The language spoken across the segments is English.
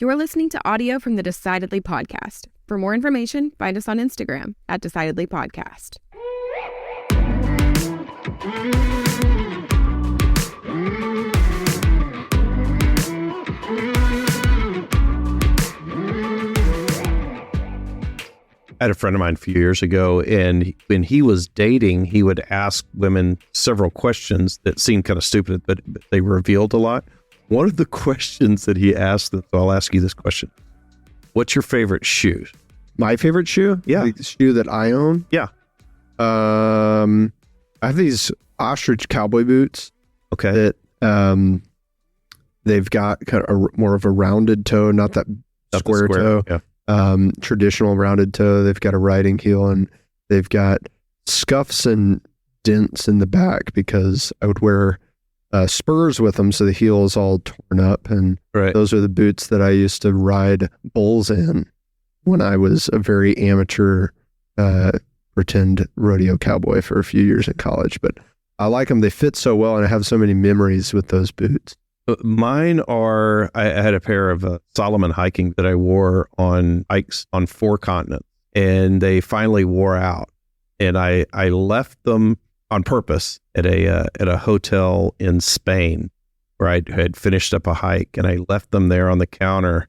You're listening to audio from the Decidedly podcast. For more information, find us on Instagram at Decidedly Podcast. I had a friend of mine a few years ago, and when he was dating, he would ask women several questions that seemed kind of stupid, but they revealed a lot. One of the questions that he asked, so I'll ask you this question. What's your favorite shoe? My favorite shoe? Yeah. The shoe that I own? Yeah. I have these ostrich cowboy boots. Okay. That they've got kind of more of a rounded toe, not that square toe. Yeah. Traditional rounded toe. They've got a riding heel, and they've got scuffs and dents in the back because I would wear spurs with them, so the heel is all torn up. And those are the boots that I used to ride bulls in when I was a very amateur pretend rodeo cowboy for a few years in college. But I like them. They fit so well, and I have so many memories with those boots. Mine are, I had a pair of Solomon hiking that I wore on hikes on 4 continents, and they finally wore out. And I left them on purpose at a hotel in Spain where I had finished up a hike, and I left them there on the counter,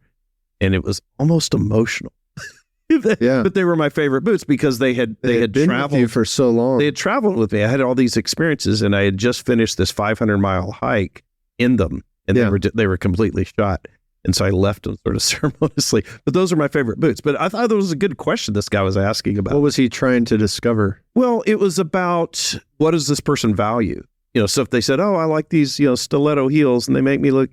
and it was almost emotional. Yeah. But they were my favorite boots because they had been traveled with you for so long. They had traveled with me. I had all these experiences, and I had just finished this 500-mile hike in them, and they were completely shot. And so I left them sort of ceremoniously. But those are my favorite boots. But I thought that was a good question this guy was asking about. What was he trying to discover? Well, it was about, what does this person value? So if they said, oh, I like these, stiletto heels, and they make me look,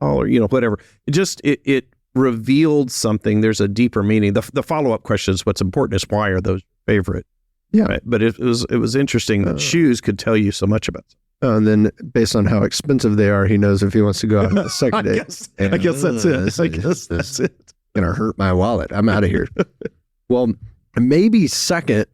taller, whatever. It revealed something. There's a deeper meaning. The follow-up question is, what's important is, why are those your favorite? Yeah. Right? But it was interesting that shoes could tell you so much about something. And then based on how expensive they are, he knows if he wants to go out on a second date. I guess that's it. I guess that's it. Going to hurt my wallet. I'm out of here. Well, maybe second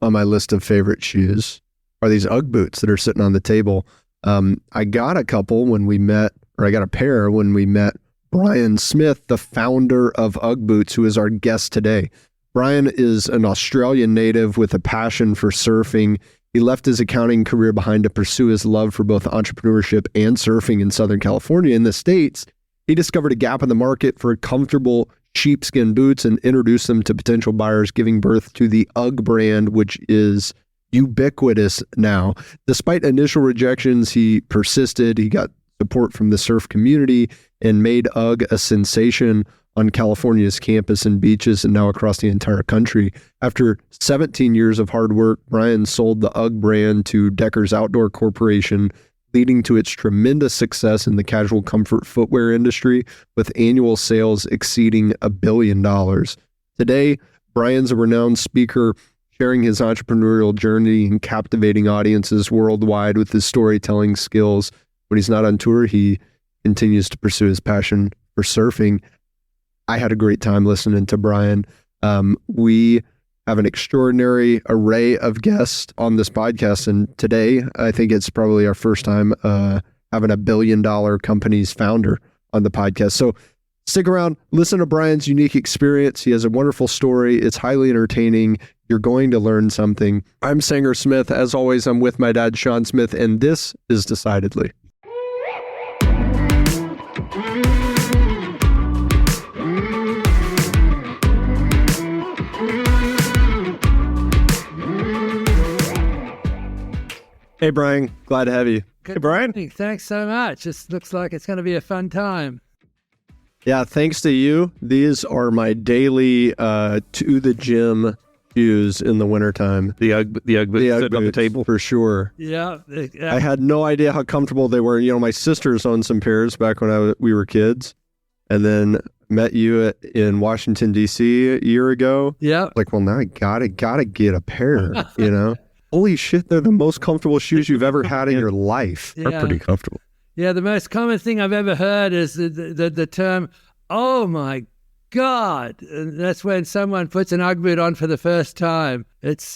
on my list of favorite shoes are these Ugg boots that are sitting on the table. I got a couple when we met, or I got a pair when we met Brian Smith, the founder of Ugg Boots, who is our guest today. Brian is an Australian native with a passion for surfing. He left his accounting career behind to pursue his love for both entrepreneurship and surfing in Southern California. In the States, he discovered a gap in the market for comfortable sheepskin boots and introduced them to potential buyers, giving birth to the Ugg brand, which is ubiquitous now. Despite initial rejections, he persisted. He got support from the surf community and made Ugg a sensation on California's campus and beaches, and now across the entire country. After 17 years of hard work, Brian sold the Ugg brand to Deckers Outdoor Corporation, leading to its tremendous success in the casual comfort footwear industry, with annual sales exceeding $1 billion. Today, Brian's a renowned speaker, sharing his entrepreneurial journey and captivating audiences worldwide with his storytelling skills. When he's not on tour, he continues to pursue his passion for surfing. I had a great time listening to Brian. We have an extraordinary array of guests on this podcast, and today I think it's probably our first time having a $1 billion company's founder on the podcast. So stick around, listen to Brian's unique experience. He has a wonderful story. It's highly entertaining. You're going to learn something. I'm Sanger Smith. As always, I'm with my dad, Sean Smith, and this is Decidedly. Hey, Brian. Glad to have you. Hey, Brian. Thanks so much. This looks like it's going to be a fun time. Yeah, thanks to you. These are my daily to the gym shoes in the wintertime. The Ugg boots sitting on the table. For sure. Yeah. I had no idea how comfortable they were. My sisters owned some pairs back when we were kids, and then met you in Washington, D.C. a year ago. Yeah. Like, well, now I gotta get a pair, Holy shit, they're the most comfortable shoes you've ever had in your life. They're pretty comfortable. Yeah, the most common thing I've ever heard is the term, oh my God. And that's when someone puts an Ugg boot on for the first time. It's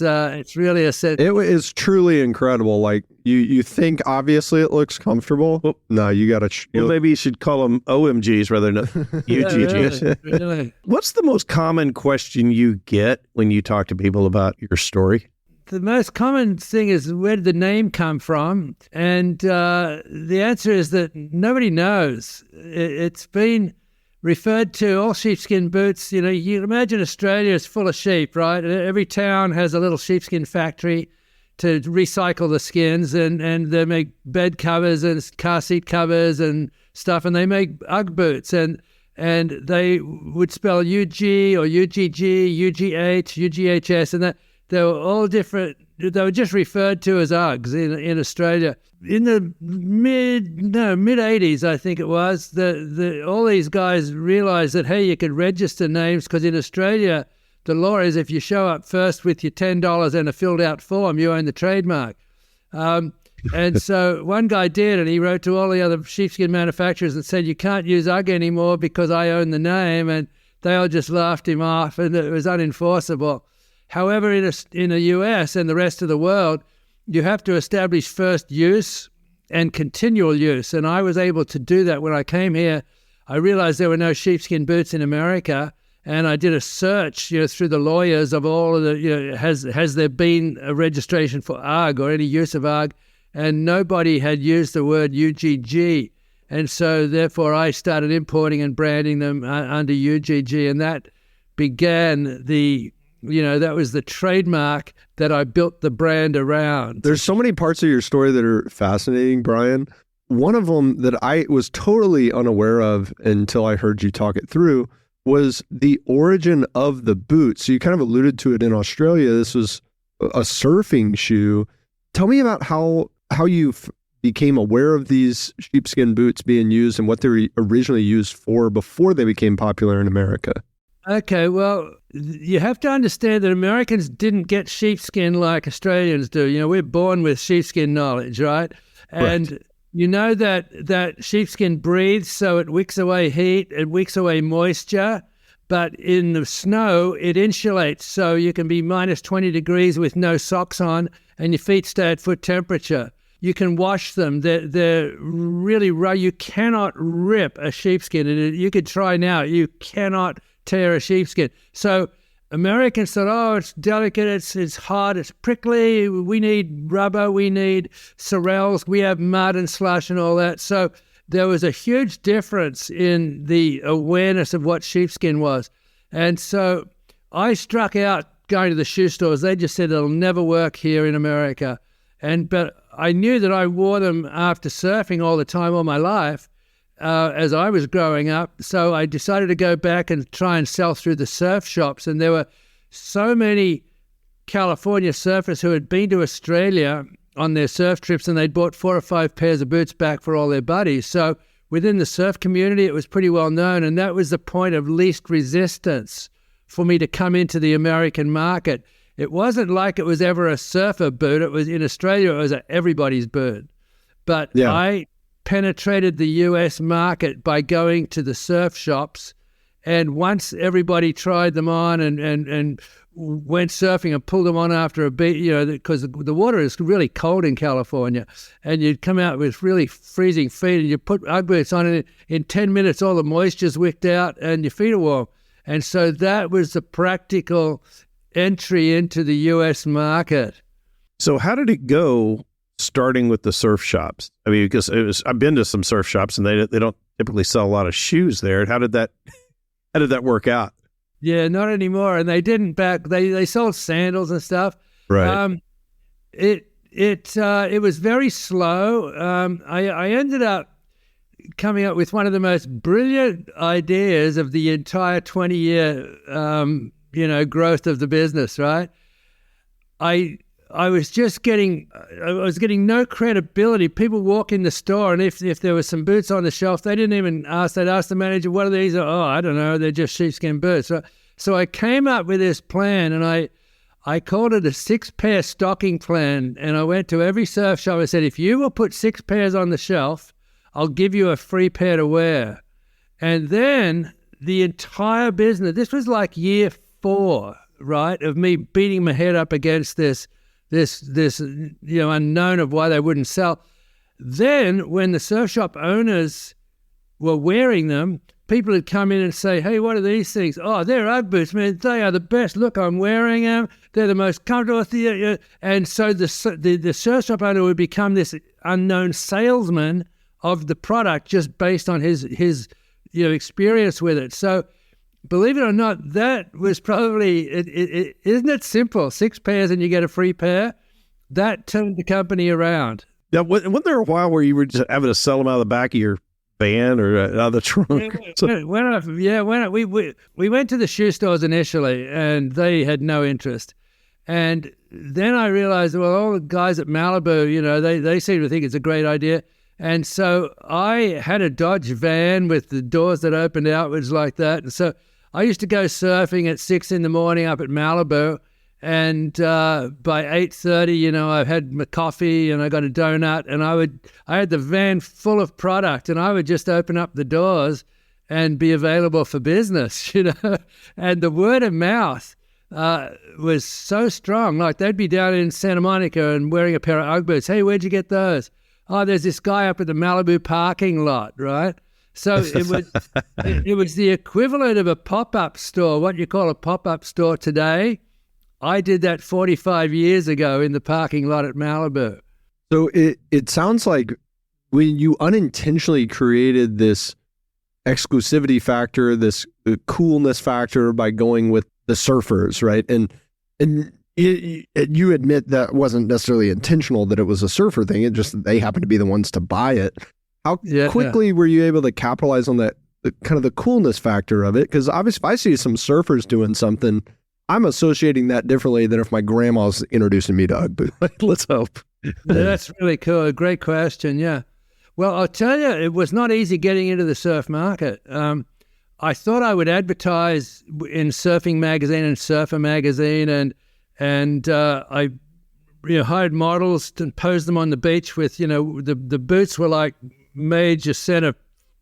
really a set. It is truly incredible. Like you think obviously it looks comfortable. Well, no, you got to. Well, maybe you should call them OMGs rather than UGGs. Yeah, really. What's the most common question you get when you talk to people about your story? The most common thing is, where did the name come from? And the answer is that nobody knows. It's been referred to, all sheepskin boots. You know, you imagine Australia is full of sheep, right? Every town has a little sheepskin factory to recycle the skins, and they make bed covers and car seat covers and stuff, and they make Ugg boots, and they would spell UG or UGG, UGH, UGHS, and that they were all different. They were just referred to as Uggs in Australia. In the mid 80s, I think it was, all these guys realized that, hey, you could register names, because in Australia, the law is if you show up first with your $10 and a filled out form, you own the trademark. And so one guy did, and he wrote to all the other sheepskin manufacturers and said, you can't use Ugg anymore because I own the name. And they all just laughed him off, and it was unenforceable. However, in the US and the rest of the world, you have to establish first use and continual use. And I was able to do that when I came here. I realized there were no sheepskin boots in America, and I did a search, through the lawyers of all of the, has there been a registration for Ugg or any use of Ugg? And nobody had used the word UGG. And so therefore I started importing and branding them under UGG, and that began that was the trademark that I built the brand around. There's so many parts of your story that are fascinating, Brian. One of them that I was totally unaware of until I heard you talk it through was the origin of the boot. So you kind of alluded to it in Australia. This was a surfing shoe. Tell me about how you became aware of these sheepskin boots being used and what they were originally used for before they became popular in America. Okay, well, you have to understand that Americans didn't get sheepskin like Australians do. We're born with sheepskin knowledge, right? And Right. You know that sheepskin breathes, so it wicks away heat, it wicks away moisture, but in the snow, it insulates, so you can be minus 20 degrees with no socks on, and your feet stay at foot temperature. You can wash them. They're really raw. You cannot rip a sheepskin, and you could try now. You cannot tear a sheepskin. So Americans thought, oh, it's delicate, it's hard, it's prickly, we need rubber, we need sorrels, we have mud and slush and all that. So there was a huge difference in the awareness of what sheepskin was. And so I struck out going to the shoe stores. They just said it'll never work here in America. But I knew that I wore them after surfing all the time all my life, as I was growing up. So I decided to go back and try and sell through the surf shops. And there were so many California surfers who had been to Australia on their surf trips, and they'd bought 4 or 5 pairs of boots back for all their buddies. So within the surf community, it was pretty well known. And that was the point of least resistance for me to come into the American market. It wasn't like it was ever a surfer boot. It was, in Australia, it was everybody's boot. But Yeah. I penetrated the US market by going to the surf shops, and once everybody tried them on and went surfing and pulled them on after a beat, because the water is really cold in California, and you'd come out with really freezing feet, and you put Ugg boots on, and in 10 minutes all the moisture's wicked out and your feet are warm. And so that was the practical entry into the US market. So how did it go starting with the surf shops? I mean, because I've been to some surf shops and they don't typically sell a lot of shoes there. How did that work out? Yeah, not anymore. And they didn't they sold sandals and stuff. Right. It was very slow. I ended up coming up with one of the most brilliant ideas of the entire 20-year growth of the business, right? I was getting no credibility. People walk in the store, and if there were some boots on the shelf, they didn't even ask. They'd ask the manager, what are these? Oh, I don't know. They're just sheepskin boots. So I came up with this plan, and I called it a 6-pair stocking plan. And I went to every surf shop. I said, if you will put 6 pairs on the shelf, I'll give you a free pair to wear. And then the entire business, this was like year 4, right, of me beating my head up against this unknown of why they wouldn't sell. Then when the surf shop owners were wearing them, people would come in and say, hey, what are these things? Oh, they're Ugg boots, man. They are the best. Look, I'm wearing them. They're the most comfortable. And so the surf shop owner would become this unknown salesman of the product just based on his experience with it. So believe it or not, that was probably, isn't it simple? 6 pairs and you get a free pair. That turned the company around. Yeah, wasn't there a while where you were just having to sell them out of the back of your van or out of the trunk? We went to the shoe stores initially, and they had no interest. And then I realized, well, all the guys at Malibu, they seem to think it's a great idea. And so I had a Dodge van with the doors that opened outwards like that. And so I used to go surfing at 6 a.m. up at Malibu. And by 8:30, I've had my coffee and I got a donut, and I had the van full of product, and I would just open up the doors and be available for business, And the word of mouth was so strong. Like they'd be down in Santa Monica and wearing a pair of Ugg boots. Hey, where'd you get those? Oh, there's this guy up at the Malibu parking lot, right? So it was the equivalent of a pop-up store, what you call a pop-up store today. I did that 45 years ago in the parking lot at Malibu. So it sounds like when you unintentionally created this exclusivity factor, this coolness factor by going with the surfers, right? And you admit that wasn't necessarily intentional, that it was a surfer thing. It just they happened to be the ones to buy it. How quickly were you able to capitalize on that, kind of the coolness factor of it? Because obviously, if I see some surfers doing something, I'm associating that differently than if my grandma's introducing me to Ugg boots. Let's hope. That's really cool. Great question. Yeah. Well, I'll tell you, it was not easy getting into the surf market. I thought I would advertise in Surfing Magazine and Surfer Magazine, and I hired models and posed them on the beach with, the boots were like major center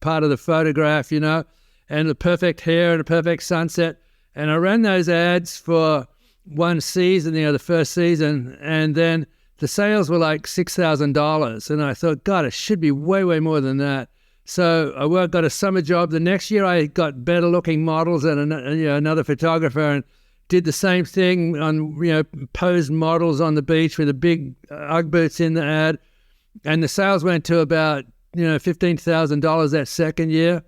part of the photograph, and the perfect hair and a perfect sunset. And I ran those ads for one season, the first season, and then the sales were like $6,000. And I thought, God, it should be way, way more than that. So I got a summer job. The next year I got better looking models and another photographer, and did the same thing on, posed models on the beach with the big Ugg boots in the ad. And the sales went to about, $15,000 that second year.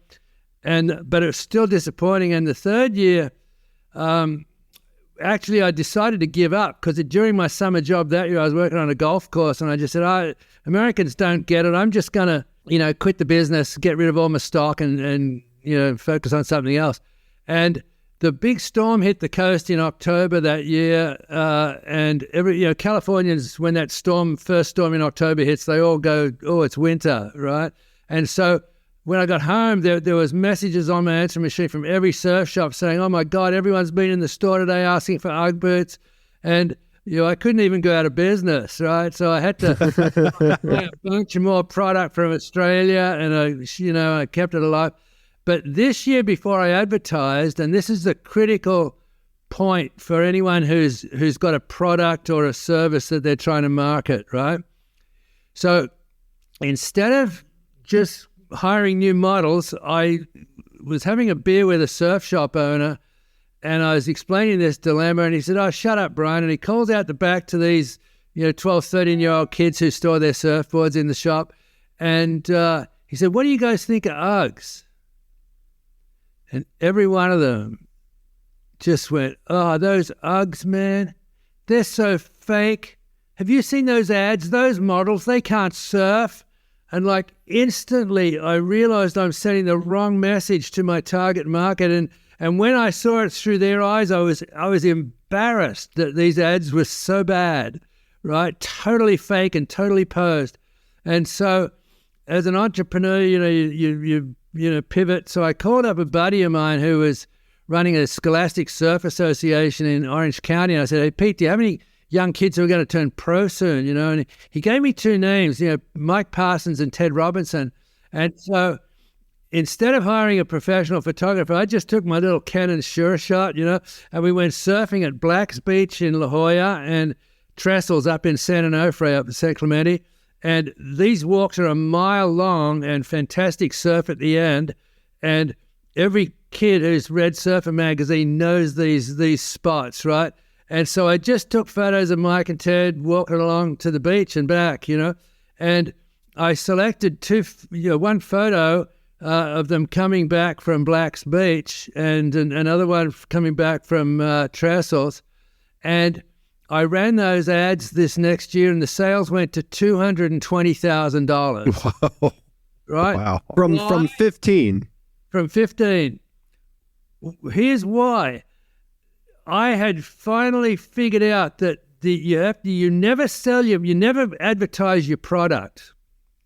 But it was still disappointing. And the third year, actually, I decided to give up because during my summer job that year, I was working on a golf course, and I just said, Americans don't get it. I'm just going to, quit the business, get rid of all my stock and focus on something else. And the big storm hit the coast in October that year. And Californians, when that first storm in October hits, they all go, oh, it's winter, right? And so when I got home, there was messages on my answering machine from every surf shop saying, oh, my God, everyone's been in the store today asking for Ugg boots. And, I couldn't even go out of business, right? So I had to buy a bunch of more product from Australia, and I kept it alive. But this year before I advertised, and this is the critical point for anyone who's got a product or a service that they're trying to market, right? So instead of just hiring new models, I was having a beer with a surf shop owner, and I was explaining this dilemma, and he said, oh, shut up, Brian. And he calls out the back to these 12, 13-year-old kids who store their surfboards in the shop, and he said, what do you guys think of Uggs? And every one of them just went, oh, those Uggs, man, they're so fake. Have you seen those ads? Those models, they can't surf. And like instantly, I realized I'm sending the wrong message to my target market. And when I saw it through their eyes, I was embarrassed that these ads were so bad, right? Totally fake and totally posed. And so, as an entrepreneur, you pivot. So I called up a buddy of mine who was running a Scholastic Surf Association in Orange County, and I said, hey, Pete, do you have any young kids who are going to turn pro soon, and he gave me two names, Mike Parsons and Ted Robinson. And so instead of hiring a professional photographer, I just took my little Canon Sure Shot, and we went surfing at Black's Beach in La Jolla and Trestles up in San Onofre up in San Clemente. And these walks are a mile long and fantastic surf at the end. And every kid who's read Surfer magazine knows these spots, right? And so I just took photos of Mike and Ted walking along to the beach and back, and I selected one photo of them coming back from Black's Beach and another one coming back from Trestles. And I ran those ads this next year and the sales went to $220,000. Wow. Right? Wow. From 15. From 15. Here's why. I had finally figured out that you never advertise your product,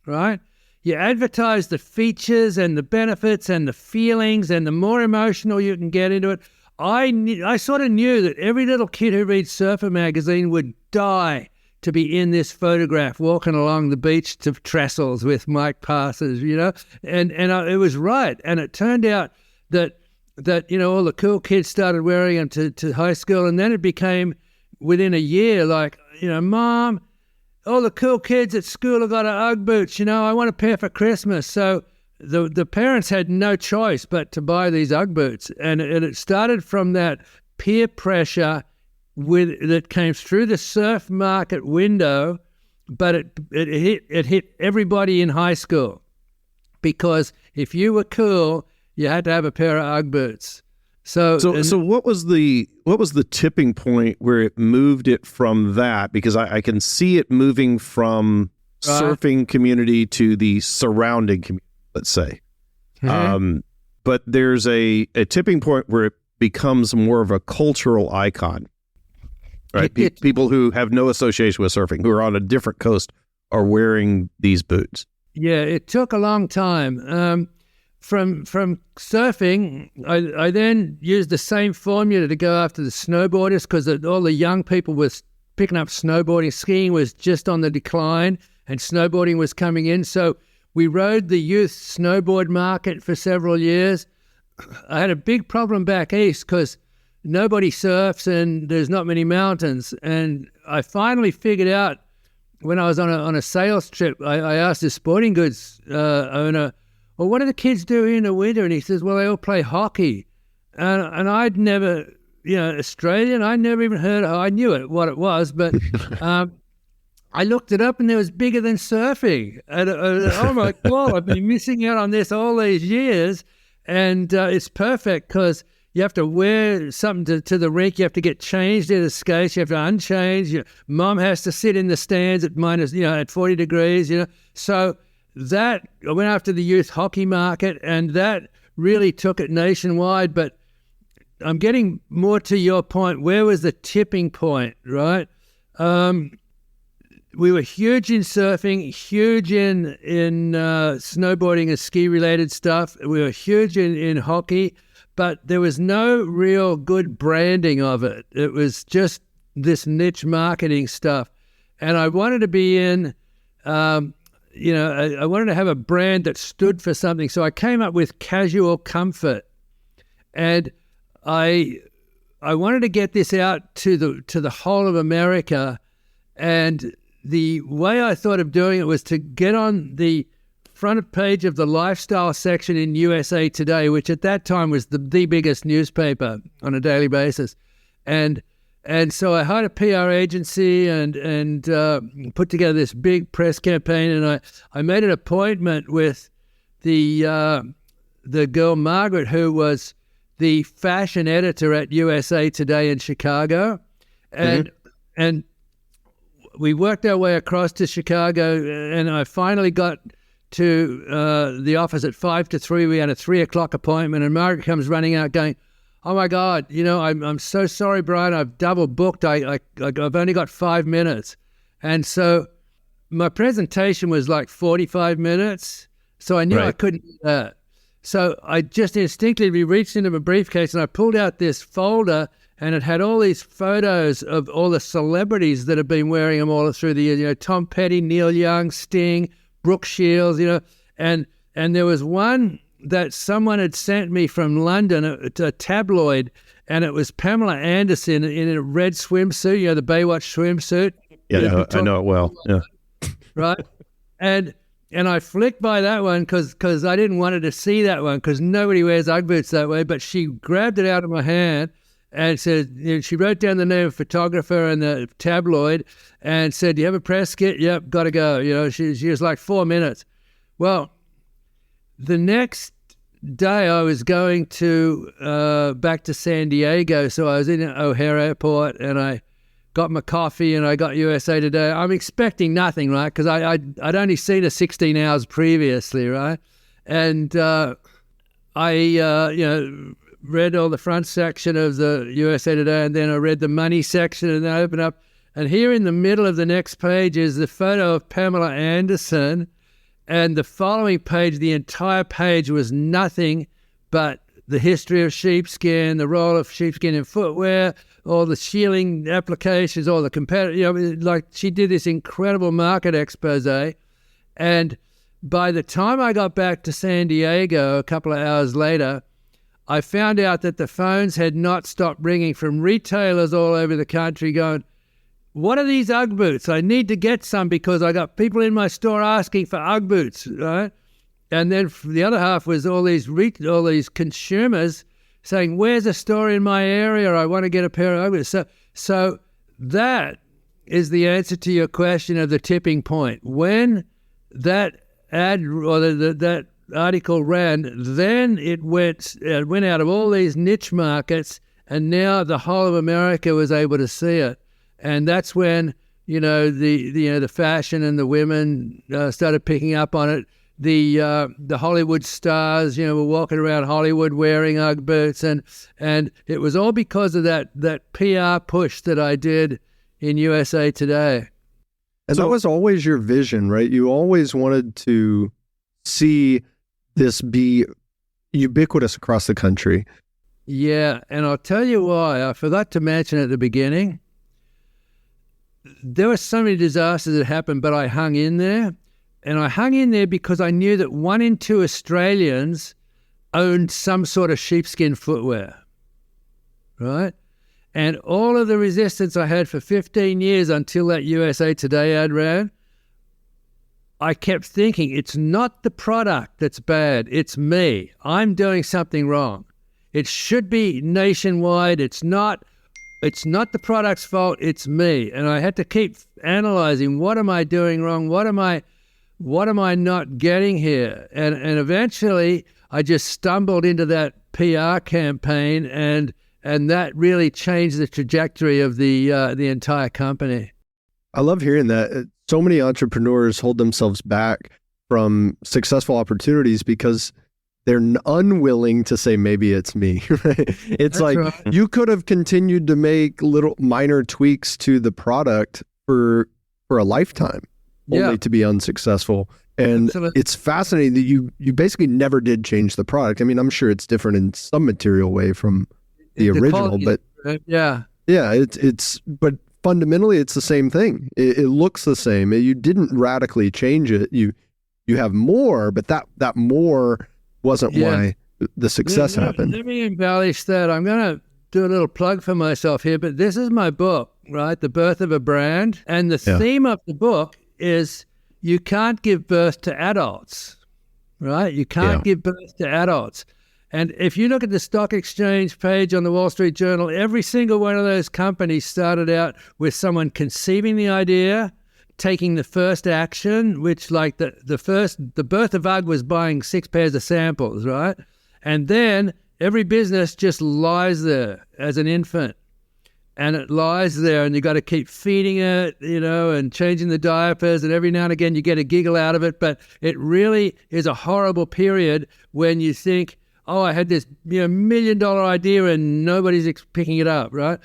right? You advertise the features and the benefits and the feelings, and the more emotional you can get into it. I sort of knew that every little kid who reads Surfer magazine would die to be in this photograph walking along the beach to Trestles with Mike Parsons, and it was right. And it turned out that all the cool kids started wearing them to high school, and then it became within a year like, Mom, all the cool kids at school have got Ugg boots, I want a pair for Christmas. So the parents had no choice but to buy these Ugg boots, and it started from that peer pressure that came through the surf market window, but it hit everybody in high school, because if you were cool, you had to have a pair of Ugg boots. So what was the tipping point where it moved it from that? Because I can see it moving from surfing community to the surrounding community, let's say. Mm-hmm. But there's a tipping point where it becomes more of a cultural icon, right? People who have no association with surfing, who are on a different coast, are wearing these boots. Yeah, it took a long time. From surfing, I then used the same formula to go after the snowboarders, because all the young people was picking up snowboarding. Skiing was just on the decline and snowboarding was coming in. So we rode the youth snowboard market for several years. I had a big problem back east because nobody surfs and there's not many mountains. And I finally figured out, when I was on a sales trip, I asked the sporting goods owner, well, what do the kids do in the winter? And he says, well, they all play hockey. And I'd never, Australian, I never even heard of it. I knew what it was, but I looked it up and it was bigger than surfing. And oh my God, I've been missing out on this all these years. And it's perfect because you have to wear something to the rink. You have to get changed in the skates. You have to unchange. Your mom has to sit in the stands at at 40 degrees, So that, I went after the youth hockey market, and that really took it nationwide. But I'm getting more to your point. Where was the tipping point, right? We were huge in surfing, huge in snowboarding and ski-related stuff. We were huge in hockey, but there was no real good branding of it. It was just this niche marketing stuff. And I wanted to be in... I wanted to have a brand that stood for something. So I came up with casual comfort, and I wanted to get this out to the whole of America. And the way I thought of doing it was to get on the front page of the lifestyle section in USA Today, which at that time was the biggest newspaper on a daily basis. And so I hired a PR agency and put together this big press campaign, and I made an appointment with the girl Margaret, who was the fashion editor at USA Today in Chicago, and we worked our way across to Chicago, and I finally got to the office at 2:55. We had a 3:00 appointment, and Margaret comes running out going, oh my God, I'm so sorry, Brian, I've double booked. I've only got 5 minutes. And so my presentation was like 45 minutes. So I knew I couldn't do that. So I just instinctively reached into my briefcase and I pulled out this folder, and it had all these photos of all the celebrities that have been wearing them all through the years. Tom Petty, Neil Young, Sting, Brooke Shields, and there was one that someone had sent me from London, a tabloid, and it was Pamela Anderson in a red swimsuit, the Baywatch swimsuit. Yeah, I know it well. Yeah. Right. And I flicked by that one because I didn't want her to see that one because nobody wears Ugg boots that way. But she grabbed it out of my hand and said, she wrote down the name of photographer and the tabloid and said, "Do you have a press kit?" "Yep, got to go." She was like 4 minutes. Well, the next day I was going to back to San Diego. So I was in O'Hare Airport and I got my coffee and I got USA Today. I'm expecting nothing, right? Because I'd only seen her 16 hours previously, right? And I read all the front section of the USA Today, and then I read the money section, and then I opened up. And here in the middle of the next page is the photo of Pamela Anderson, and the following page, the entire page was nothing but the history of sheepskin, the role of sheepskin in footwear, all the shearling applications, all the competitive, like she did this incredible market expose. And by the time I got back to San Diego a couple of hours later, I found out that the phones had not stopped ringing from retailers all over the country going, "What are these Ugg boots? I need to get some because I got people in my store asking for Ugg boots," right? And then the other half was all these consumers saying, "Where's a store in my area? I want to get a pair of Ugg boots." So that is the answer to your question of the tipping point. When that ad or that article ran, then it went out of all these niche markets, and now the whole of America was able to see it. And that's when the fashion and the women started picking up on it. The Hollywood stars, were walking around Hollywood wearing Ugg boots, and it was all because of that PR push that I did in USA Today. And that was always your vision, right? You always wanted to see this be ubiquitous across the country. Yeah, and I'll tell you why. I forgot to mention at the beginning, there were so many disasters that happened, but I hung in there. And I hung in there because I knew that 1 in 2 Australians owned some sort of sheepskin footwear, right? And all of the resistance I had for 15 years until that USA Today ad ran, I kept thinking, it's not the product that's bad, it's me. I'm doing something wrong. It should be nationwide. It's not the product's fault, it's me. And I had to keep analyzing, what am I doing wrong? What am I not getting here? And eventually I just stumbled into that PR campaign, and that really changed the trajectory of the entire company. I love hearing that. So many entrepreneurs hold themselves back from successful opportunities because they're unwilling to say, maybe it's me. Right? It's like, right. You could have continued to make little minor tweaks to the product for a lifetime, only to be unsuccessful. And Absolutely. It's fascinating that you basically never did change the product. I mean, I'm sure it's different in some material way from the original, but but fundamentally it's the same thing. It looks the same. You didn't radically change it. You have more, but that more wasn't why the success happened. Let me embellish that. I'm going to do a little plug for myself here, but this is my book, right? The Birth of a Brand. And the theme of the book is you can't give birth to adults, right? You can't give birth to adults. And if you look at the stock exchange page on the Wall Street Journal, every single one of those companies started out with someone conceiving the idea, taking the first action, which like the birth of Ugg was buying 6 pairs of samples, right? And then every business just lies there as an infant. And it lies there, and you got to keep feeding it, and changing the diapers, and every now and again you get a giggle out of it. But it really is a horrible period when you think, oh, I had this $1 million idea and nobody's picking it up, right?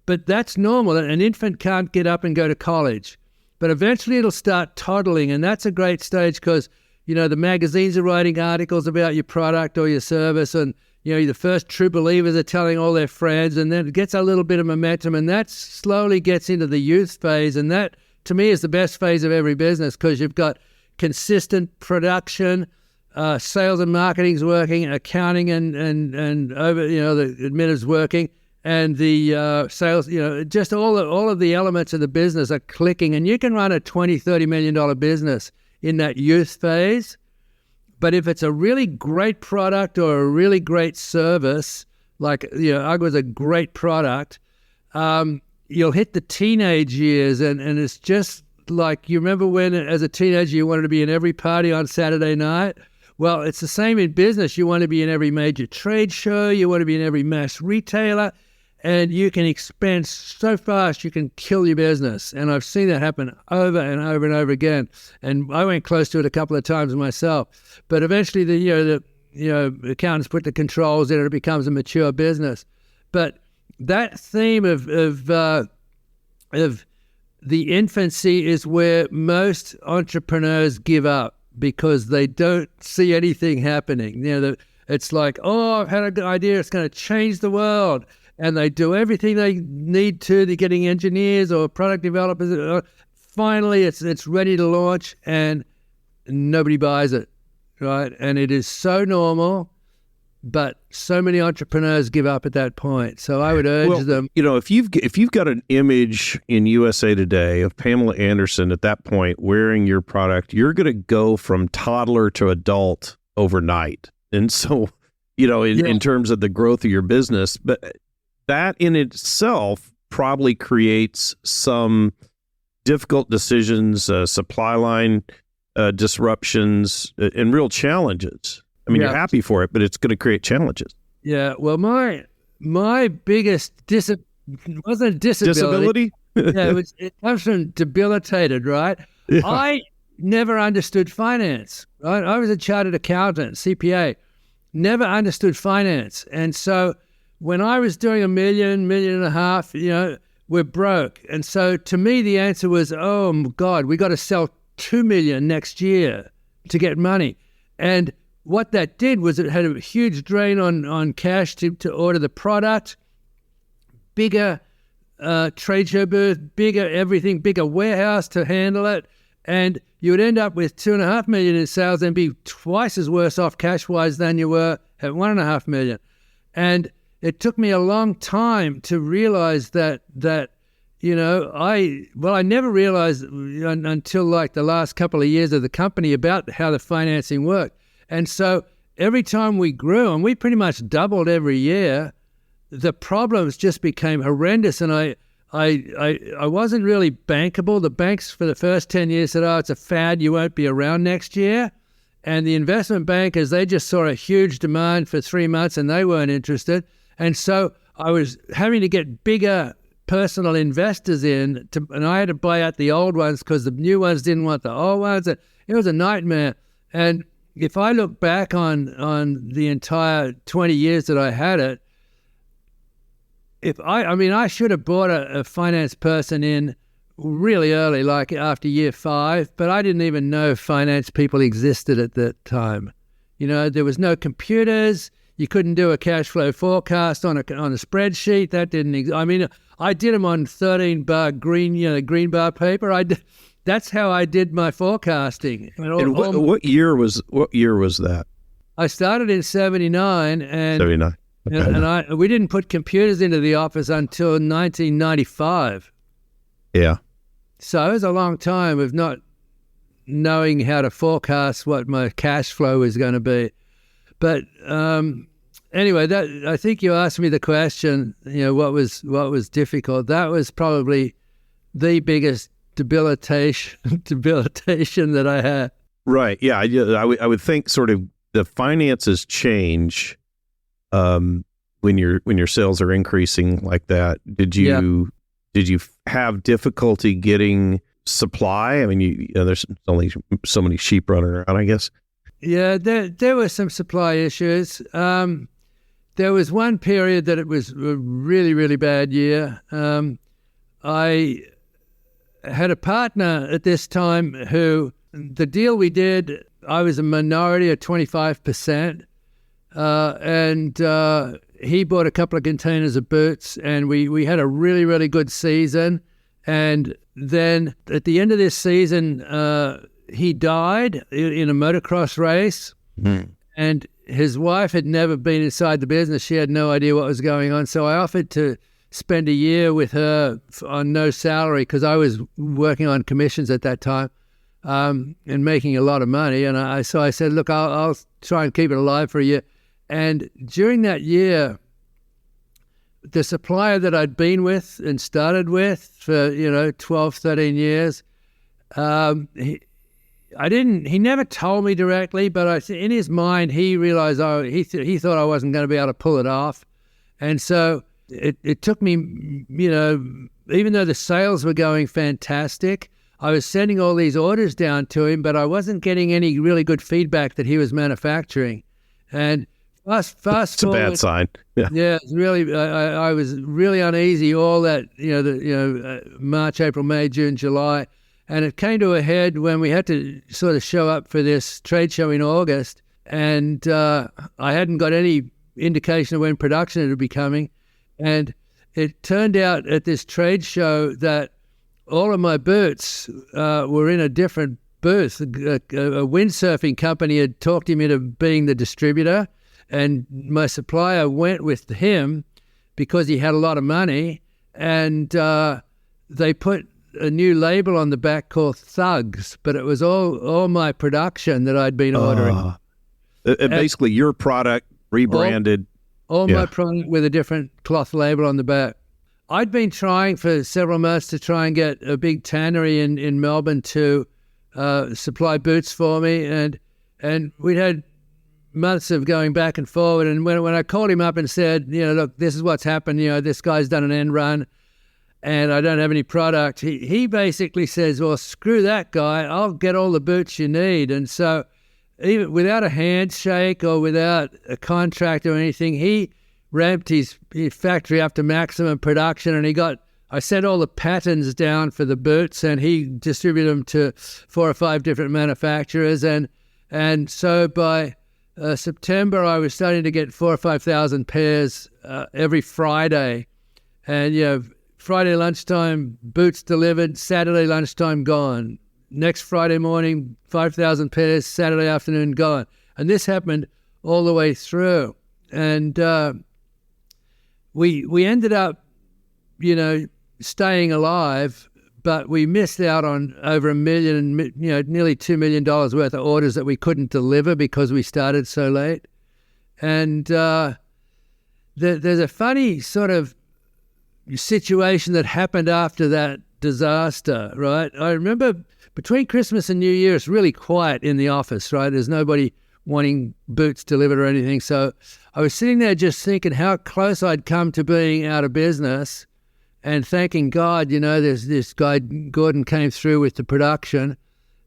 But that's normal. An infant can't get up and go to college. But eventually it'll start toddling, and that's a great stage because, the magazines are writing articles about your product or your service, and, the first true believers are telling all their friends, and then it gets a little bit of momentum, and that slowly gets into the youth phase. And that, to me, is the best phase of every business because you've got consistent production, sales and marketing's working, accounting and over, the admin is working, and the sales, just all of the elements of the business are clicking, and you can run a $20-30 million business in that youth phase. But if it's a really great product or a really great service, like UGG was a great product, you'll hit the teenage years, and it's just like, you remember when as a teenager you wanted to be in every party on Saturday night? Well, it's the same in business. You want to be in every major trade show, you want to be in every mass retailer, and you can expand so fast you can kill your business. And I've seen that happen over and over and over again. And I went close to it a couple of times myself. But eventually the accountants put the controls in and it becomes a mature business. But that theme of the infancy is where most entrepreneurs give up, because they don't see anything happening. It's like, oh, I've had a good idea, it's going to change the world. And they do everything they need to. They're getting engineers or product developers. Finally, it's ready to launch, and nobody buys it, right? And it is so normal, but so many entrepreneurs give up at that point. So I would urge them. If you've got an image in USA Today of Pamela Anderson at that point wearing your product, you're going to go from toddler to adult overnight. And so, in terms of the growth of your business, but that in itself probably creates some difficult decisions, supply line disruptions, and real challenges. I mean, you're happy for it, but it's going to create challenges. Yeah. Well, my biggest wasn't a disability. It comes from debilitated, right? Yeah. I never understood finance, right? I was a chartered accountant, CPA, never understood finance. And so when I was doing $1 million, $1.5 million, we're broke. And so to me, the answer was, oh God, we got to sell $2 million next year to get money. And what that did was it had a huge drain on cash to order the product, bigger trade show booth, bigger everything, bigger warehouse to handle it. And you would end up with $2.5 million in sales and be twice as worse off cash-wise than you were at $1.5 million. And it took me a long time to realize that I never realized until like the last couple of years of the company about how the financing worked. And so every time we grew, and we pretty much doubled every year, the problems just became horrendous. And I wasn't really bankable. The banks for the first 10 years said, oh, it's a fad, you won't be around next year. And the investment bankers, they just saw a huge demand for 3 months and they weren't interested. And so I was having to get bigger personal investors in, and I had to buy out the old ones because the new ones didn't want the old ones. It was a nightmare. And if I look back on the entire 20 years that I had it, I should have brought a finance person in really early, like after year 5, but I didn't even know finance people existed at that time. There was no computers. You couldn't do a cash flow forecast on a spreadsheet. That didn't exist. I did them on 13-bar green bar paper. That's how I did my forecasting. And what year was that? I started in 79, and 79. Okay. And we didn't put computers into the office until 1995. Yeah. So it was a long time of not knowing how to forecast what my cash flow was going to be. But anyway, that I think you asked me the question. What was difficult? That was probably the biggest debilitation that I had. Right. Yeah. I would think sort of the finances change when your sales are increasing like that. Did you have difficulty getting supply? I mean, there's only so many sheep running around, I guess. Yeah, there were some supply issues. There was one period that it was a really, really bad year. I had a partner at this time who, the deal we did, I was a minority of 25%, and he bought a couple of containers of boots, and we had a really, really good season. And then at the end of this season, he died in a motocross race. And his wife had never been inside the business. She had no idea what was going on. So I offered to spend a year with her on no salary because I was working on commissions at that time and making a lot of money. And so I said, look, I'll try and keep it alive for a year. And during that year, the supplier that I'd been with and started with for, 12, 13 years, he never told me directly, but in his mind, he realized, he thought I wasn't going to be able to pull it off. And so it took me, even though the sales were going fantastic, I was sending all these orders down to him, but I wasn't getting any really good feedback that he was manufacturing. And fast it's forward, a bad sign. Yeah, it's really. I was really uneasy all that March, April, May, June, July, and it came to a head when we had to sort of show up for this trade show in August, and I hadn't got any indication of when production would be coming, and it turned out at this trade show that all of my boots were in a different booth. A windsurfing company had talked him into being the distributor. And my supplier went with him because he had a lot of money, and they put a new label on the back called Thugs, but it was all my production that I'd been ordering. Basically, your product rebranded. All my product with a different cloth label on the back. I'd been trying for several months to try and get a big tannery in Melbourne to supply boots for me, and we'd had months of going back and forward. And when I called him up and said, look, this is what's happened, this guy's done an end run and I don't have any product, he basically says, well, screw that guy, I'll get all the boots you need. And so even without a handshake or without a contract or anything, he ramped his factory up to maximum production, and I sent all the patterns down for the boots, and he distributed them to 4 or 5 different manufacturers. And so by September, I was starting to get 4,000 or 5,000 pairs every Friday. And, Friday lunchtime, boots delivered, Saturday lunchtime, gone. Next Friday morning, 5,000 pairs, Saturday afternoon, gone. And this happened all the way through. And we ended up, staying alive, but we missed out on over $1 million, nearly $2 million worth of orders that we couldn't deliver because we started so late. And there's a funny sort of situation that happened after that disaster, right? I remember between Christmas and New Year, it's really quiet in the office, right? There's nobody wanting boots delivered or anything. So I was sitting there just thinking how close I'd come to being out of business, and thanking God, there's this guy, Gordon, came through with the production.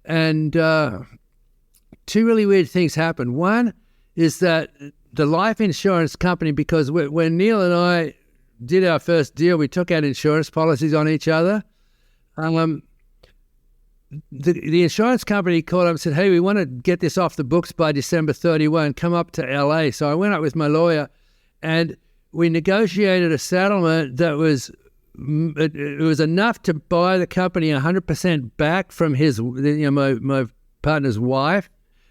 And 2 really weird things happened. One is that the life insurance company, because when Neil and I did our first deal, we took out insurance policies on each other. The insurance company called up and said, hey, we want to get this off the books by December 31, come up to LA. So I went up with my lawyer, and we negotiated a settlement that was, it was enough to buy the company 100% back from my partner's wife.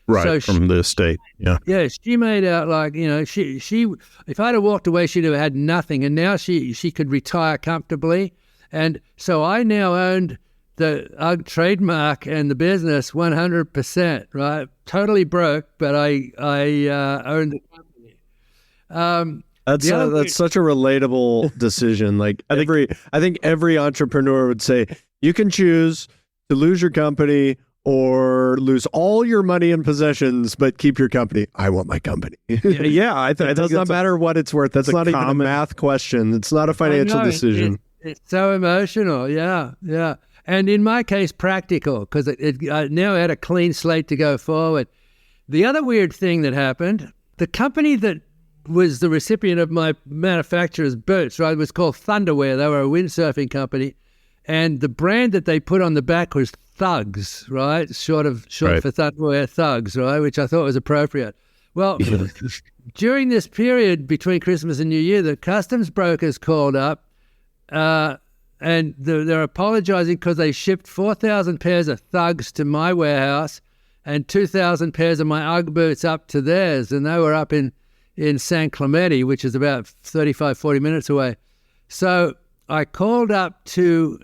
Right, so from the estate. Yeah. Yeah, she made out like, she if I'd have walked away, she'd have had nothing. And now she could retire comfortably. And so I now owned the UGG trademark and the business 100%, right? Totally broke, but I owned the company. That's such a relatable decision. Like I think every entrepreneur would say, you can choose to lose your company or lose all your money and possessions, but keep your company. I want my company. Yeah, I think it does not matter what it's worth. That's not even a math question. It's not a financial decision. It's so emotional. Yeah, yeah. And in my case, practical, because I now had a clean slate to go forward. The other weird thing that happened, the company that was the recipient of my manufacturer's boots, right, was called Thunderwear. They were a windsurfing company. And the brand that they put on the back was Thugs, right? Short for Thunderwear, Thugs, right? Which I thought was appropriate. Well, during this period between Christmas and New Year, the customs brokers called up and they're apologizing because they shipped 4,000 pairs of Thugs to my warehouse and 2,000 pairs of my Ugg boots up to theirs, and they were up in San Clemente, which is about 35, 40 minutes away. So I called up to,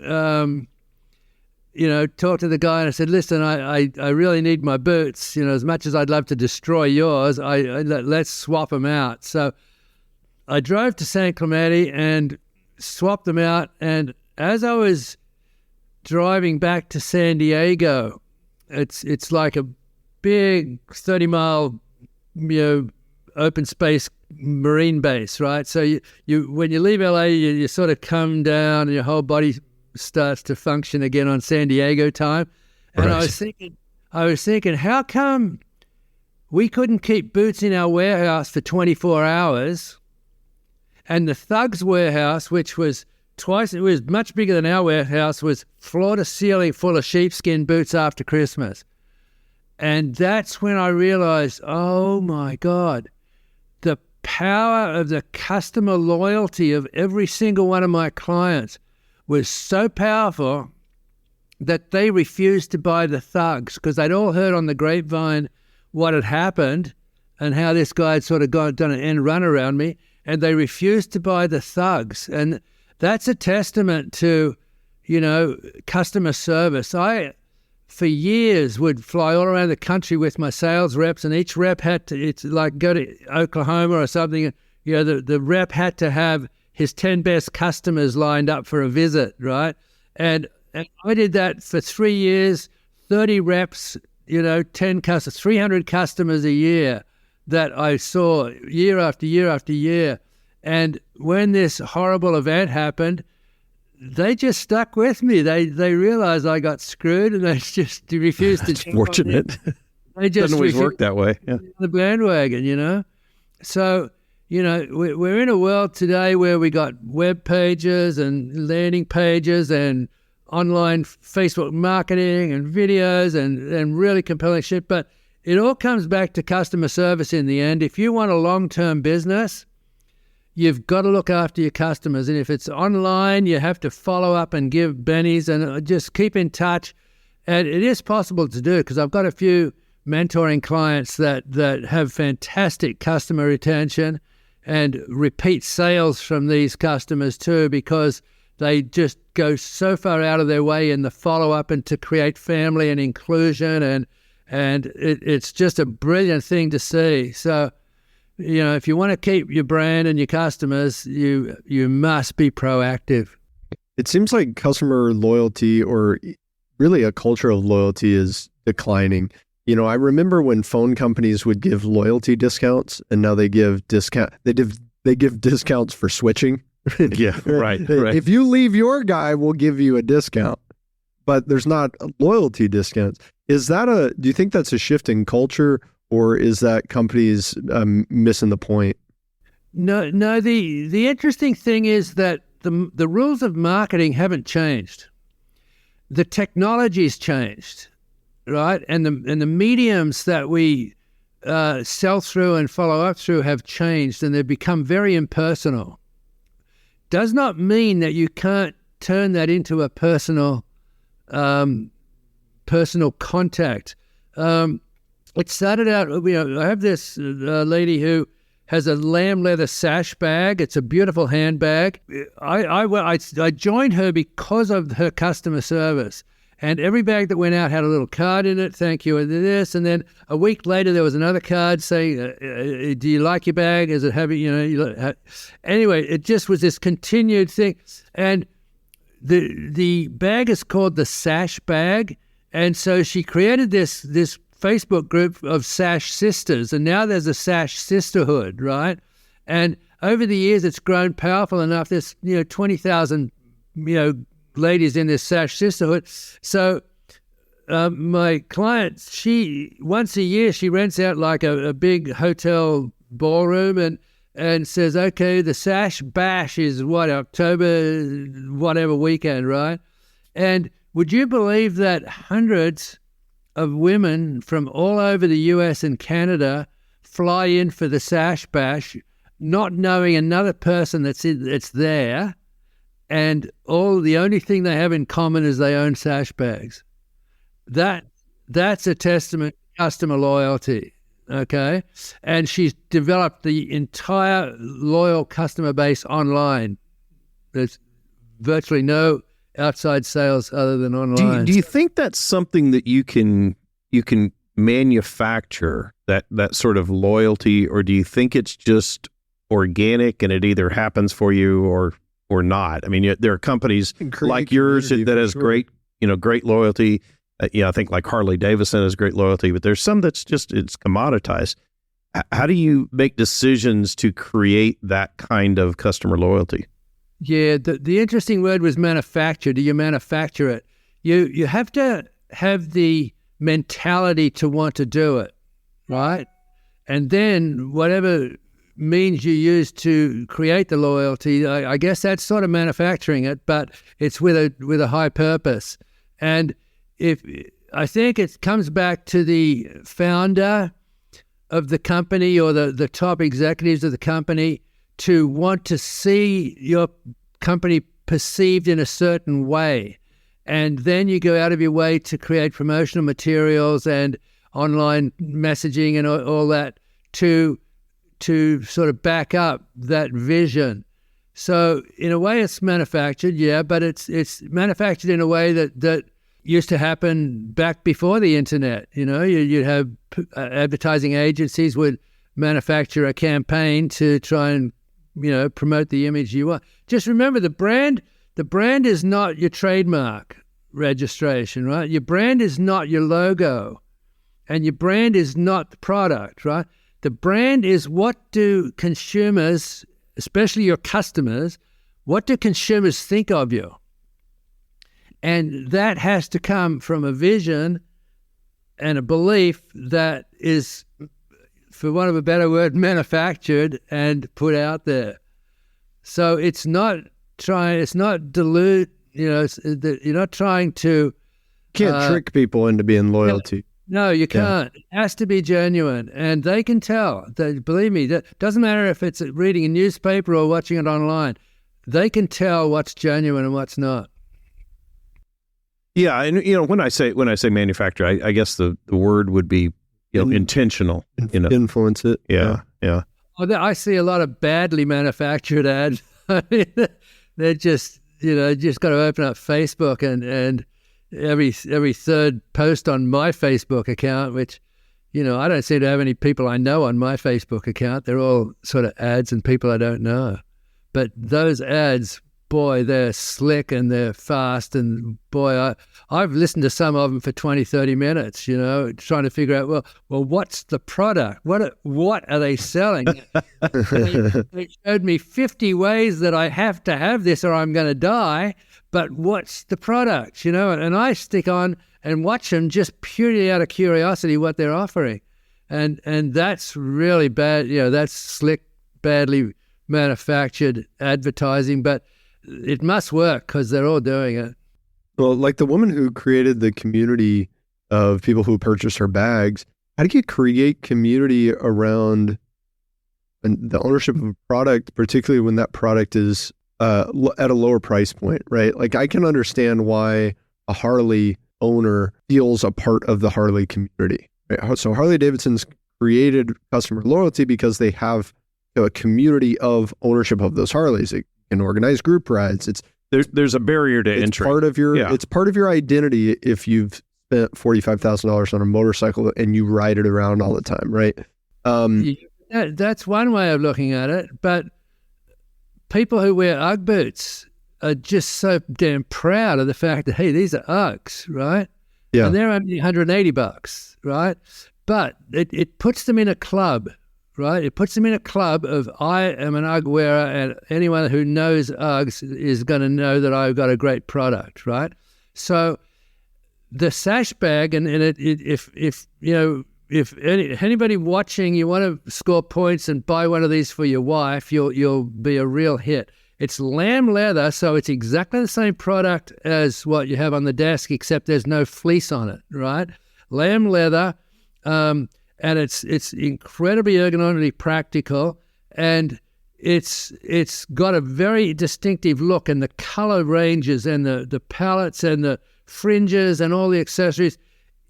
talk to the guy, and I said, listen, I really need my boots. As much as I'd love to destroy yours, let's swap them out. So I drove to San Clemente and swapped them out. And as I was driving back to San Diego, it's like a big 30-mile, open space marine base, right? So you when you leave LA, you sort of come down and your whole body starts to function again on San Diego time. And right. I was thinking, how come we couldn't keep boots in our warehouse for 24 hours, and the Thugs warehouse, which was it was much bigger than our warehouse, was floor to ceiling full of sheepskin boots after Christmas. And that's when I realized, oh my God, the power of the customer loyalty of every single one of my clients was so powerful that they refused to buy the Thugs, because they'd all heard on the grapevine what had happened and how this guy had sort of done an end run around me, and they refused to buy the Thugs. And that's a testament to, customer service. I, for years, would fly all around the country with my sales reps, and each rep had to, it's like go to Oklahoma or something, the rep had to have his 10 best customers lined up for a visit, right? And I did that for 3 years, 30 reps, 10 customers, 300 customers a year that I saw year after year after year. And when this horrible event happened, they just stuck with me. They realized I got screwed, and they just refused to. That's fortunate. They just doesn't always work that way. Yeah. The bandwagon, So, we're in a world today where we got web pages and landing pages and online Facebook marketing and videos and really compelling shit. But it all comes back to customer service in the end. If you want a long-term business, you've got to look after your customers. And if it's online, you have to follow up and give bennies and just keep in touch. And it is possible to do, because I've got a few mentoring clients that have fantastic customer retention and repeat sales from these customers too, because they just go so far out of their way in the follow-up and to create family and inclusion. And it's just a brilliant thing to see. So, if you want to keep your brand and your customers, you must be proactive. It seems like customer loyalty, or really a culture of loyalty, is declining. I remember when phone companies would give loyalty discounts, and now they give they give discounts for switching. Yeah, right. If you leave your guy, we'll give you a discount. But there's not loyalty discounts. Do you think that's a shift in culture, or is that companies missing the point? No. The interesting thing is that the rules of marketing haven't changed. The technology's changed, right? And the mediums that we sell through and follow up through have changed, and they've become very impersonal. Does not mean that you can't turn that into a personal contact. It started out, I have this lady who has a lamb leather sash bag. It's a beautiful handbag. I joined her because of her customer service. And every bag that went out had a little card in it, thank you, and this. And then a week later, there was another card saying, do you like your bag? Is it heavy? Anyway, it just was this continued thing. And the bag is called the Sash Bag. And so she created this Facebook group of Sash Sisters, and now there's a Sash Sisterhood, right? And over the years, it's grown powerful enough. There's 20,000 ladies in this Sash Sisterhood. So my client, she once a year she rents out like a big hotel ballroom and says, okay, the Sash Bash is October whatever weekend, right? And would you believe that hundreds of women from all over the US and Canada fly in for the Sash Bash, not knowing another person that's there, and the only thing they have in common is they own sash bags. That's a testament to customer loyalty, okay? And she's developed the entire loyal customer base online. There's virtually no outside sales other than online. Do you think that's something that you can manufacture, that sort of loyalty, or do you think it's just organic and it either happens for you or not? I mean, there are companies like yours that has great loyalty. I think like Harley Davidson has great loyalty, but there's some that's just, it's commoditized. How do you make decisions to create that kind of customer loyalty? Yeah, the interesting word was manufacture. Do you manufacture it? You have to have the mentality to want to do it, right? And then whatever means you use to create the loyalty, I guess that's sort of manufacturing it, but it's with a high purpose. And I think it comes back to the founder of the company or the top executives of the company to want to see your company perceived in a certain way. And then you go out of your way to create promotional materials and online messaging and all that to sort of back up that vision. So in a way it's manufactured, yeah, but it's manufactured in a way that used to happen back before the internet. You'd have advertising agencies would manufacture a campaign to try and promote the image you want. Just remember, the brand is not your trademark registration, right? Your brand is not your logo, and your brand is not the product, right? The brand is, what do consumers, especially your customers, what do consumers think of you? And that has to come from a vision and a belief that is, for want of a better word, manufactured and put out there. So it's not dilute, you're not trying to... Can't trick people into being loyalty. No, you can't. It has to be genuine, and they can tell. Believe me, that doesn't matter if it's reading a newspaper or watching it online. They can tell what's genuine and what's not. Yeah, and when I say manufacture, I guess the word would be intentional. Influence it. Yeah. Oh, I see a lot of badly manufactured ads. They're just got to open up Facebook and every third post on my Facebook account, which I don't seem to have any people I know on my Facebook account. They're all sort of ads and people I don't know. But those ads, boy, they're slick and they're fast, and boy, I've listened to some of them for 20, 30 minutes, trying to figure out, well, what's the product? What are they selling? They showed me 50 ways that I have to have this or I'm going to die, but what's the product, And I stick on and watch them just purely out of curiosity what they're offering. And that's really bad, that's slick, badly manufactured advertising, but it must work because they're all doing it. Well, like the woman who created the community of people who purchase her bags, how do you create community around the ownership of a product, particularly when that product is at a lower price point, right? Like I can understand why a Harley owner feels a part of the Harley community, right? So Harley Davidson's created customer loyalty because they have a community of ownership of those Harleys. It can organize group rides. There's a barrier to entry. It's part of your identity if you've spent $45,000 on a motorcycle and you ride it around all the time, right? That's one way of looking at it. But people who wear Ugg boots are just so damn proud of the fact that, hey, these are Uggs, right? Yeah. And they're only $180, right? But it puts them in a club, right? It puts them in a club of, I am an Ugg wearer, and anyone who knows Uggs is going to know that I've got a great product, right? So the sash bag, and if anybody watching, you want to score points and buy one of these for your wife, you'll be a real hit. It's lamb leather, so it's exactly the same product as what you have on the desk, except there's no fleece on it, right? Lamb leather, and it's incredibly ergonomically practical, and it's got a very distinctive look, and the color ranges and the palettes and the fringes and all the accessories.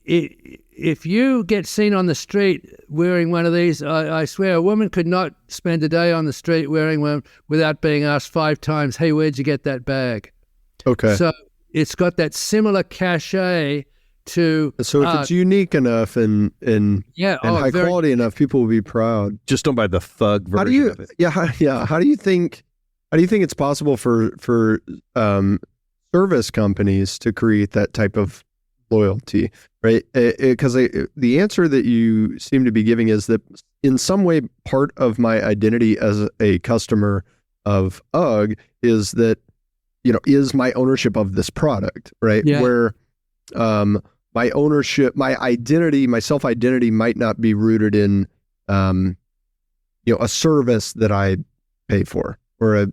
if you get seen on the street wearing one of these, I swear a woman could not spend a day on the street wearing one without being asked 5 times, hey, where'd you get that bag? Okay. So it's got that similar cachet to... So if it's unique enough and high quality enough, people will be proud. Just don't buy the thug version of it. Yeah. How do you think it's possible for service companies to create that type of loyalty, right? Because the answer that you seem to be giving is that in some way, part of my identity as a customer of UGG is that, is my ownership of this product, right? Yeah. Where my ownership, my identity, my self-identity might not be rooted in, a service that I pay for, or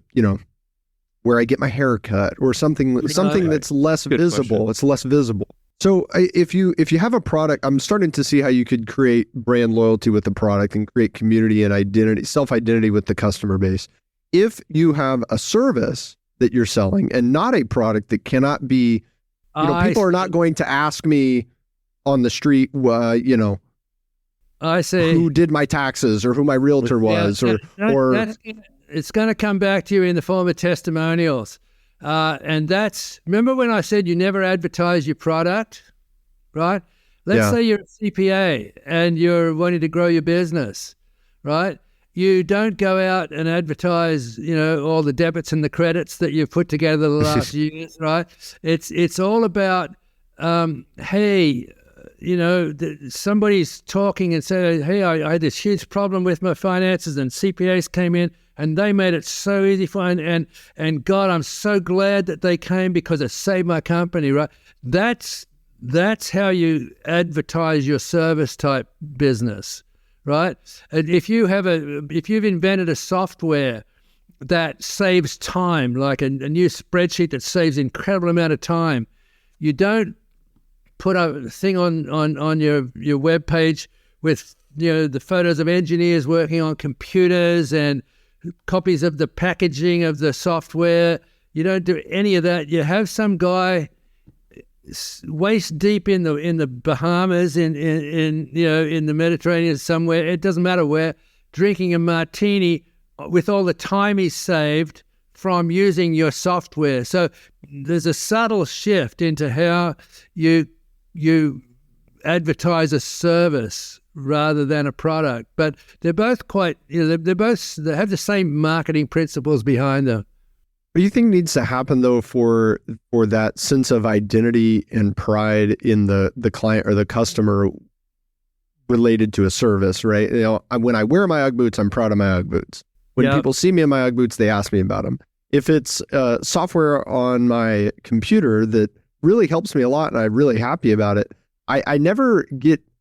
where I get my hair cut, or something that's less visible. It's less visible. So if you have a product, I'm starting to see how you could create brand loyalty with the product and create community and identity, self-identity with the customer base. If you have a service that you're selling and not a product that cannot be, people are not going to ask me on the street, I see, who did my taxes or who my realtor was, or it's going to come back to you in the form of testimonials. And remember when I said you never advertise your product, right? Let's say you're a CPA and you're wanting to grow your business, right? You don't go out and advertise, all the debits and the credits that you've put together the last years, right? It's all about, hey, somebody's talking and saying, hey, I had this huge problem with my finances, and CPAs came in and they made it so easy for me. And God, I'm so glad that they came because it saved my company, right? That's how you advertise your service type business, right? And if you've invented a software that saves time, like a new spreadsheet that saves an incredible amount of time, you don't put a thing on your web page with the photos of engineers working on computers and copies of the packaging of the software. You don't do any of that. You have some guy waist deep in the Bahamas, in the Mediterranean somewhere, it doesn't matter where, drinking a martini with all the time he's saved from using your software. So there's a subtle shift into how you advertise a service rather than a product, but they're both quite, they have the same marketing principles behind them. What do you think needs to happen though for that sense of identity and pride in the client or the customer related to a service, right? When I wear my UGG boots, I'm proud of my UGG boots. When people see me in my UGG boots, they ask me about them. If it's software on my computer that really helps me a lot and I'm really happy about it, I never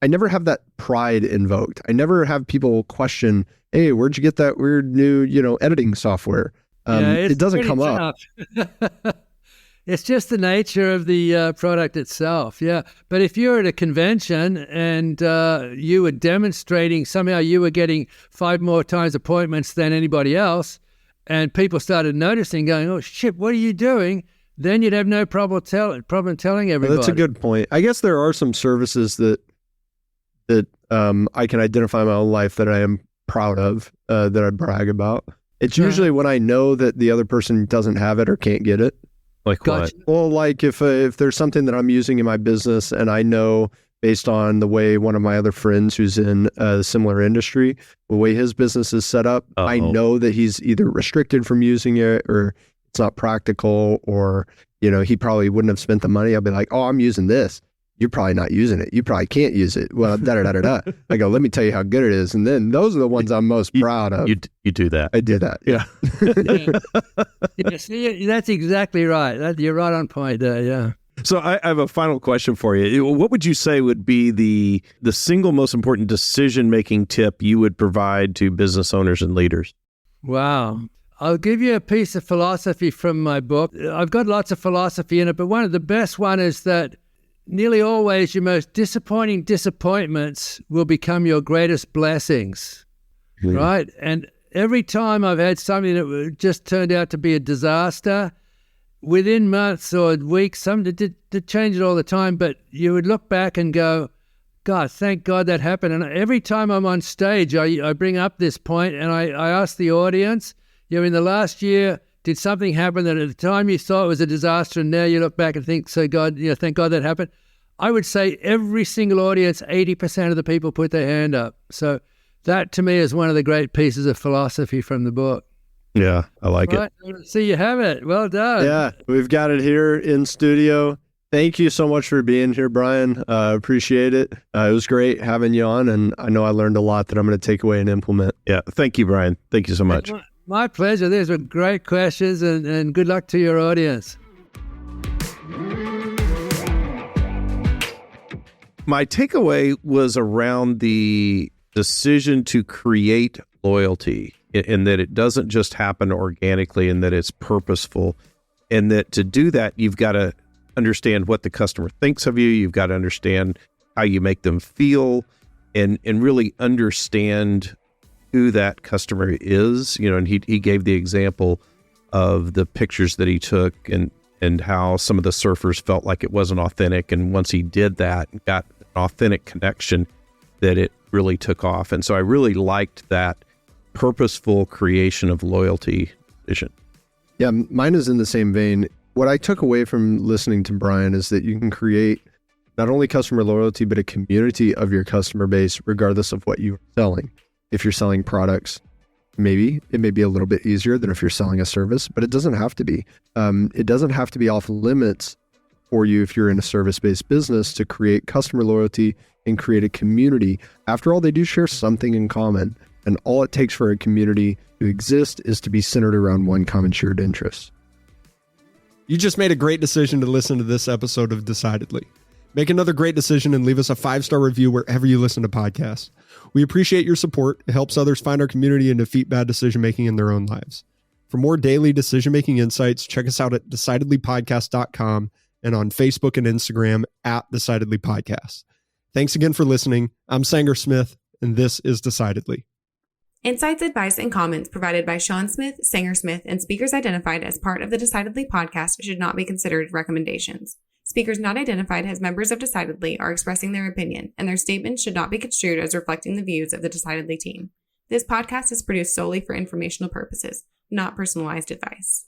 have that pride invoked. I never have people question, hey, where'd you get that weird new, editing software? It doesn't come up. It's just the nature of the product itself. Yeah. But if you're at a convention and you were demonstrating, somehow you were getting 5 more times appointments than anybody else, and people started noticing, going, oh shit, what are you doing? Then you'd have no problem telling everybody. Well, that's a good point. I guess there are some services that I can identify in my own life that I am proud of, that I brag about. It's usually when I know that the other person doesn't have it or can't get it. Like what? Well, like if there's something that I'm using in my business and I know based on the way one of my other friends who's in a similar industry, the way his business is set up, I know that he's either restricted from using it or it's not practical, or, he probably wouldn't have spent the money. I'll be like, oh, I'm using this. You're probably not using it. You probably can't use it. Well, da-da-da-da-da. I go, let me tell you how good it is. And then those are the ones I'm most proud of. You do that. I did that. Yeah. See, that's exactly right. You're right on point there. Yeah. So I have a final question for you. What would you say would be the single most important decision-making tip you would provide to business owners and leaders? Wow. I'll give you a piece of philosophy from my book. I've got lots of philosophy in it, but one of the best one is that nearly always your most disappointing disappointments will become your greatest blessings, right? And every time I've had something that just turned out to be a disaster, within months or weeks, some did change it all the time, but you would look back and go, God, thank God that happened. And every time I'm on stage, I bring up this point and I ask the audience, in the last year, did something happen that at the time you thought was a disaster and now you look back and think, thank God that happened? I would say every single audience, 80% of the people put their hand up. So that to me is one of the great pieces of philosophy from the book. Yeah, I like it. So you have it. Well done. Yeah, we've got it here in studio. Thank you so much for being here, Brian. Appreciate it. It was great having you on, and I know I learned a lot that I'm going to take away and implement. Yeah, thank you, Brian. Thank you so much. My pleasure. These were great questions, and good luck to your audience. My takeaway was around the decision to create loyalty, in that it doesn't just happen organically, and that it's purposeful, and that to do that, you've got to understand what the customer thinks of you. You've got to understand how you make them feel, and really understand who that customer is. And he gave the example of the pictures that he took and how some of the surfers felt like it wasn't authentic. And once he did that and got an authentic connection, that it really took off. And so I really liked that purposeful creation of loyalty vision. Yeah, mine is in the same vein. What I took away from listening to Brian is that you can create not only customer loyalty, but a community of your customer base, regardless of what you're selling. If you're selling products, maybe it may be a little bit easier than if you're selling a service, but it doesn't have to be. It doesn't have to be off limits for you if you're in a service-based business to create customer loyalty and create a community. After all, they do share something in common. And all it takes for a community to exist is to be centered around one common shared interest. You just made a great decision to listen to this episode of Decidedly. Make another great decision and leave us a 5-star review wherever you listen to podcasts. We appreciate your support. It helps others find our community and defeat bad decision-making in their own lives. For more daily decision-making insights, check us out at decidedlypodcast.com and on Facebook and Instagram at decidedlypodcast. Thanks again for listening. I'm Sanger Smith, and this is Decidedly. Insights, advice, and comments provided by Sean Smith, Sanger Smith, and speakers identified as part of the Decidedly podcast should not be considered recommendations. Speakers not identified as members of Decidedly are expressing their opinion, and their statements should not be construed as reflecting the views of the Decidedly team. This podcast is produced solely for informational purposes, not personalized advice.